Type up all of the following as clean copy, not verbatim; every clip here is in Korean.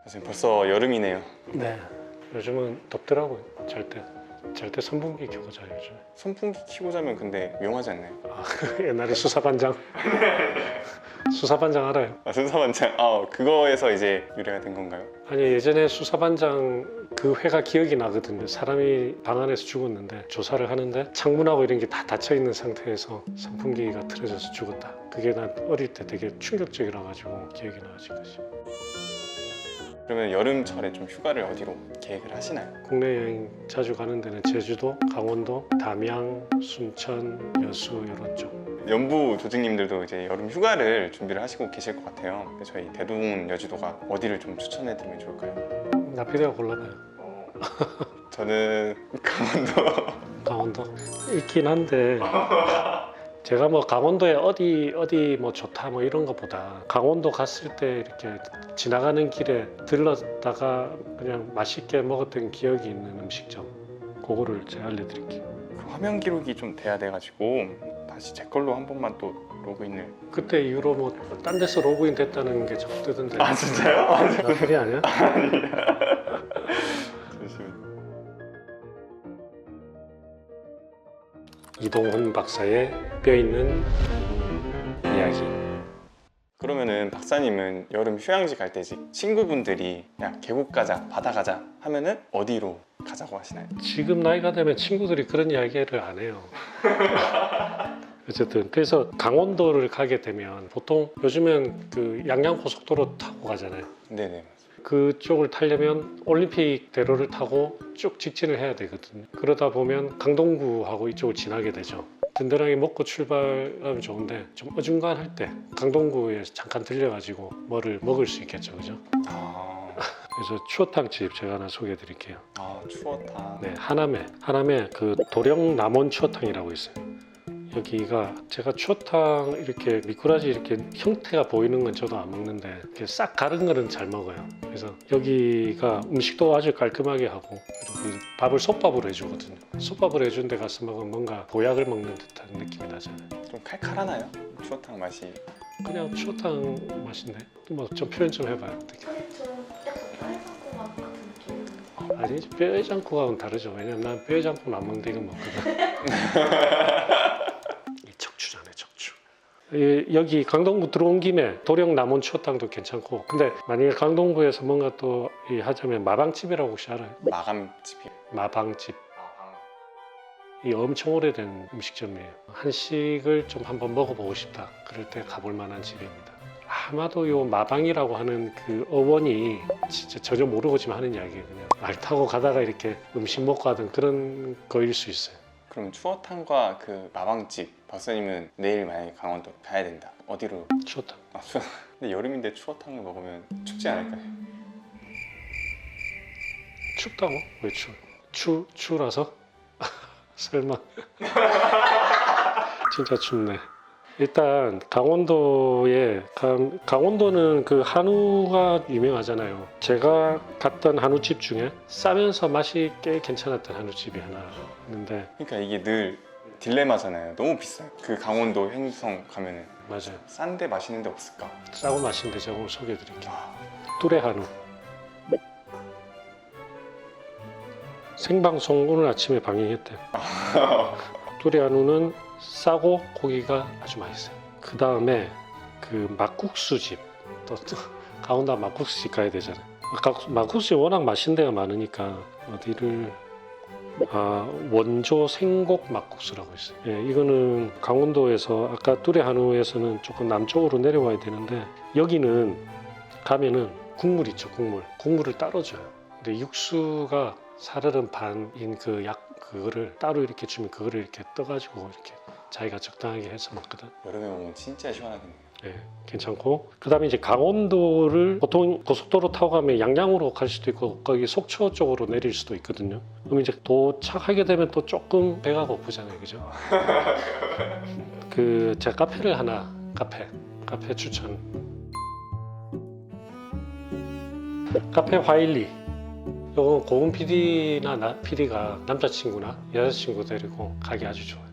선생님 벌써 여름이네요. 네, 요즘은 덥더라고요. 잘 때 선풍기 켜고 자요 요즘. 선풍기 켜고 자면 근데 위험하지 않나요? 아, 옛날에 수사반장 수사반장 알아요? 아, 순사반장. 아, 그거에서 이제 유래가 된 건가요? 아니, 예전에 수사반장 그 회가 기억이 나거든요. 사람이 방 안에서 죽었는데 조사를 하는데 창문하고 이런 게 다 닫혀 있는 상태에서 선풍기가 틀어져서 죽었다. 그게 난 어릴 때 되게 충격적이라 가지고 기억이 나요 지금까지. 그러면 여름철에 좀 휴가를 어디로 계획을 하시나요? 국내 여행 자주 가는 데는 제주도, 강원도, 담양, 순천, 여수 이런 쪽. 연부 조직님들도 이제 여름 휴가를 준비를 하시고 계실 것 같아요. 저희 대동은 여지도가 어디를 좀 추천해드리면 좋을까요? 나피디가 골라봐요. 저는 강원도. 강원도 있긴 한데 제가 뭐 강원도에 어디 뭐 좋다 뭐 이런 것보다 강원도 갔을 때 이렇게 지나가는 길에 들렀다가 그냥 맛있게 먹었던 기억이 있는 음식점, 그거를 제가 알려드릴게요. 그 화면 기록이 좀 돼야 돼가지고 다시 제 걸로 한 번만 또 로그인을. 그때 이후로 뭐 딴 데서 로그인 됐다는 게 자꾸 뜨던데. 아 진짜요? 나필이 아니야? 잠시만요. 이동훈 박사의 뼈 있는 이야기. 그러면은 박사님은 여름 휴양지 갈 때 친구분들이 야 계곡 가자, 바다 가자 하면은 어디로 가자고 하시나요? 지금 나이가 되면 친구들이 그런 이야기를 안 해요. 어쨌든 그래서 강원도를 가게 되면 보통 요즘엔 그 양양고속도로 타고 가잖아요. 네네. 그쪽을 타려면 올림픽 대로를 타고 쭉 직진을 해야 되거든요. 그러다 보면 강동구하고 이쪽을 지나게 되죠. 든든하게 먹고 출발하면 좋은데 좀 어중간할 때 강동구에 잠깐 들려가지고 뭐를 먹을 수 있겠죠, 그죠? 그래서 추어탕집 제가 하나 소개해 드릴게요. 추어탕. 네, 하남에 그 도령 남원 추어탕이라고 있어요. 여기가 제가 추어탕 이렇게 미꾸라지 이렇게 형태가 보이는 건 저도 안 먹는데 이렇게 싹 가른 거는 잘 먹어요. 그래서 여기가 음식도 아주 깔끔하게 하고 그리고 밥을 솥밥으로 해주거든요. 솥밥을 해준 데 가서 먹으면 뭔가 보약을 먹는 듯한 느낌이 나잖아요. 좀 칼칼하나요? 추어탕 맛이. 그냥 추어탕 맛인데 뭐 좀 표현 좀 해봐요. 어떻게? 좀 약간 뼈해장국 같은 느낌. 아니 뼈해장국하고는 다르죠. 왜냐면 난 뼈해장국은 안 먹는데 이건 먹거든. 이 척추잖아요, 척추. 여기 강동구 들어온 김에 도령 남원 추어탕도 괜찮고, 근데 만약에 강동구에서 뭔가 또 하자면 마방집이라고 혹시 알아요? 마감집이요. 마방집. 마방. 이 엄청 오래된 음식점이에요. 한식을 좀 한번 먹어보고 싶다. 그럴 때 가볼 만한 집입니다. 아마도 요 마방이라고 하는 그 어원이 진짜 전혀 모르고 지금 하는 이야기예요. 그냥 말 타고 가다가 이렇게 음식 먹고 하던 그런 거일 수 있어요. 그럼 추어탕과 그 마방집 박사님은 내일 만약에 강원도 가야 된다. 어디로? 추어탕. 근데 여름인데 추어탕을 먹으면 춥지 않을까요? 춥다고? 왜 추라서? 설마. 진짜 춥네. 일단 강원도는 그 한우가 유명하잖아요. 제가 갔던 한우집 중에 싸면서 맛이 꽤 괜찮았던 한우집이 하나 있는데. 그러니까 이게 늘 딜레마잖아요. 너무 비싸요. 그 강원도 횡성 가면은 맞아요. 싼데 맛있는 데 없을까? 싸고 맛있는데 제가 오늘 소개해드릴게요. 뚜레 한우. 생방송 오늘 아침에 방영했대요. 뚜레 한우는 싸고 고기가 아주 맛있어요. 그 다음에 그 막국수집, 또 강원도 막국수집 가야 되잖아요. 막국수집 워낙 맛있는 데가 많으니까 어디를 원조 생곡 막국수라고 있어요. 예, 이거는 강원도에서 아까 뚜레 한우에서는 조금 남쪽으로 내려와야 되는데 여기는 가면은 국물 있죠, 국물을 따로 줘요. 근데 육수가 사르른 반인 그거를 따로 이렇게 주면 그거를 이렇게 떠가지고 이렇게 자기가 적당하게 해서 먹거든. 여름에 오면 진짜 시원하겠네요. 네, 괜찮고 그 다음에 이제 강원도를 보통 고속도로 타고 가면 양양으로 갈 수도 있고 거기 속초 쪽으로 내릴 수도 있거든요. 그럼 이제 도착하게 되면 또 조금 배가 고프잖아요, 그죠? 그 제가 카페 추천. 카페 화일리. 요건 고은 PD나 PD가 남자친구나 여자친구 데리고 가기 아주 좋아요.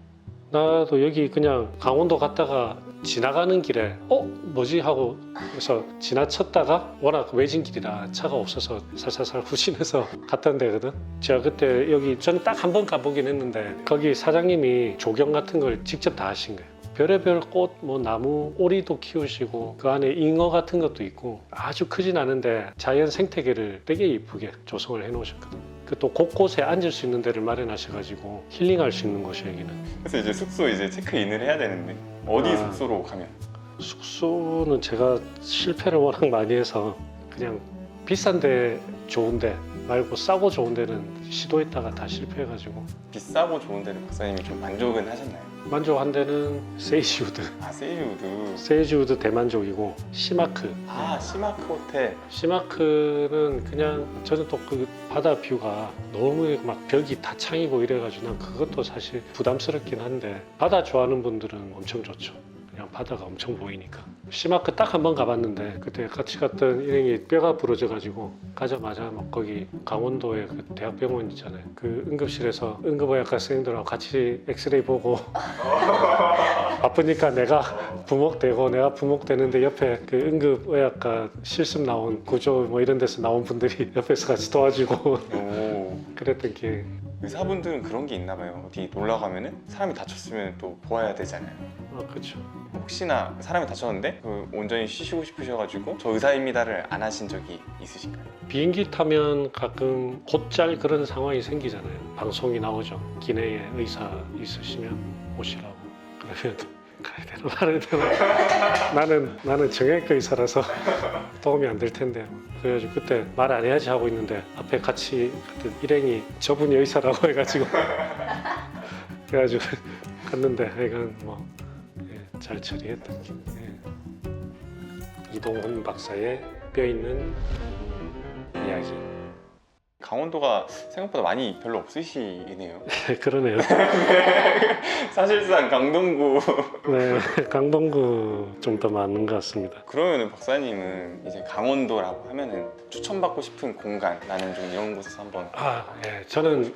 나도 여기 그냥 강원도 갔다가 지나가는 길에 뭐지 하고 그래서 지나쳤다가 워낙 외진 길이라 차가 없어서 살살살 후진해서 갔던 데거든. 제가 그때 여기 저는 딱 한 번 가보긴 했는데 거기 사장님이 조경 같은 걸 직접 다 하신 거예요. 별의별 꽃, 뭐 나무, 오리도 키우시고 그 안에 잉어 같은 것도 있고 아주 크진 않은데 자연 생태계를 되게 이쁘게 조성을 해놓으셨거든. 그 또 곳곳에 앉을 수 있는 데를 마련하셔가지고 힐링할 수 있는 곳이 여기는. 그래서 이제 숙소 이제 체크인을 해야 되는데 어디 숙소로 가면? 숙소는 제가 실패를 워낙 많이 해서 그냥 비싼데 좋은데 말고 싸고 좋은 데는 시도했다가 다 실패해가지고 비싸고 좋은 데를 박사님이 좀 만족은 하셨나요? 만족한 데는 세이지우드. 아 세이우드. 세이지우드 대만족이고 시마크. 아 시마크 호텔. 시마크는 그냥 저는 또 그 바다 뷰가 너무 막 벽이 다 창이고 이래가지고 난 그것도 사실 부담스럽긴 한데 바다 좋아하는 분들은 엄청 좋죠. 그냥 바다가 엄청 보이니까. 시마크 딱 한 번 가봤는데 그때 같이 갔던 일행이 뼈가 부러져가지고 가자마자 막 거기 강원도에 그 대학병원 있잖아요. 그 응급실에서 응급의학과 선생님들하고 같이 엑스레이 보고 바쁘니까 내가 부목되고 내가 부목되는데 옆에 그 응급의학과 실습 나온 구조 뭐 이런 데서 나온 분들이 옆에서 같이 도와주고 오. 그랬던 기억이. 의사분들은 그런 게 있나 봐요. 어디 놀러 가면은 사람이 다쳤으면 또 보아야 되잖아요. 그렇죠. 혹시나 사람이 다쳤는데 그 온전히 쉬시고 싶으셔가지고 저 의사입니다를 안 하신 적이 있으신가요? 비행기 타면 가끔 곧잘 그런 상황이 생기잖아요. 방송이 나오죠. 기내에 의사 있으시면 오시라고. 그러면 가야 되나? 나는 정형외과 의사라서 도움이 안 될 텐데. 그래가지고 그때 말 안 해야지 하고 있는데 앞에 같이 그때 일행이 저분이 의사라고 해가지고 그래가지고 갔는데 이건 뭐 잘 처리했던 기. 이동훈 박사의 뼈 있는 이야기. 강원도가 생각보다 많이 별로 없으시네요. 그러네요. 사실상 강동구. 네, 강동구 좀 더 많은 것 같습니다. 그러면은 박사님은 이제 강원도라고 하면은 추천받고 싶은 공간 나는 좀 이런 곳에서 한번. 저는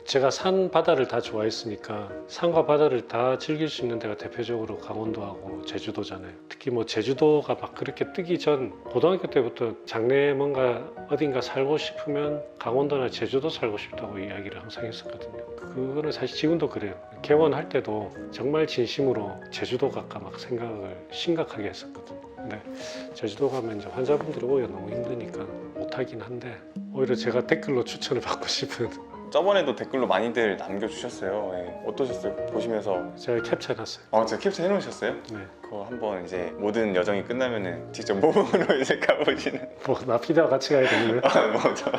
제가 산 바다를 다 좋아했으니까 산과 바다를 다 즐길 수 있는 데가 대표적으로 강원도하고 제주도잖아요. 특히 뭐 제주도가 막 그렇게 뜨기 전 고등학교 때부터 장래에 뭔가 어딘가 살고 싶으면 강원도나 제주도 살고 싶다고 이야기를 항상 했었거든요. 그거는 사실 지금도 그래요. 개원할 때도 정말 진심으로 제주도 갈까 막 생각을 심각하게 했었거든요. 근데 제주도 가면 이제 환자분들이 오기가 너무 힘드니까 못하긴 한데 오히려 제가 댓글로 추천을 받고 싶은 저번에도 댓글로 많이들 남겨주셨어요. 예. 어떠셨어요? 보시면서. 제가 캡처해놨어요. 제가 캡처 해놓으셨어요? 네. 그거 한번 이제 모든 여정이 끝나면은 직접 모범으로 이제 가보시는. 뭐 나피디와 같이 가야 되는 거예요? 뭐 저.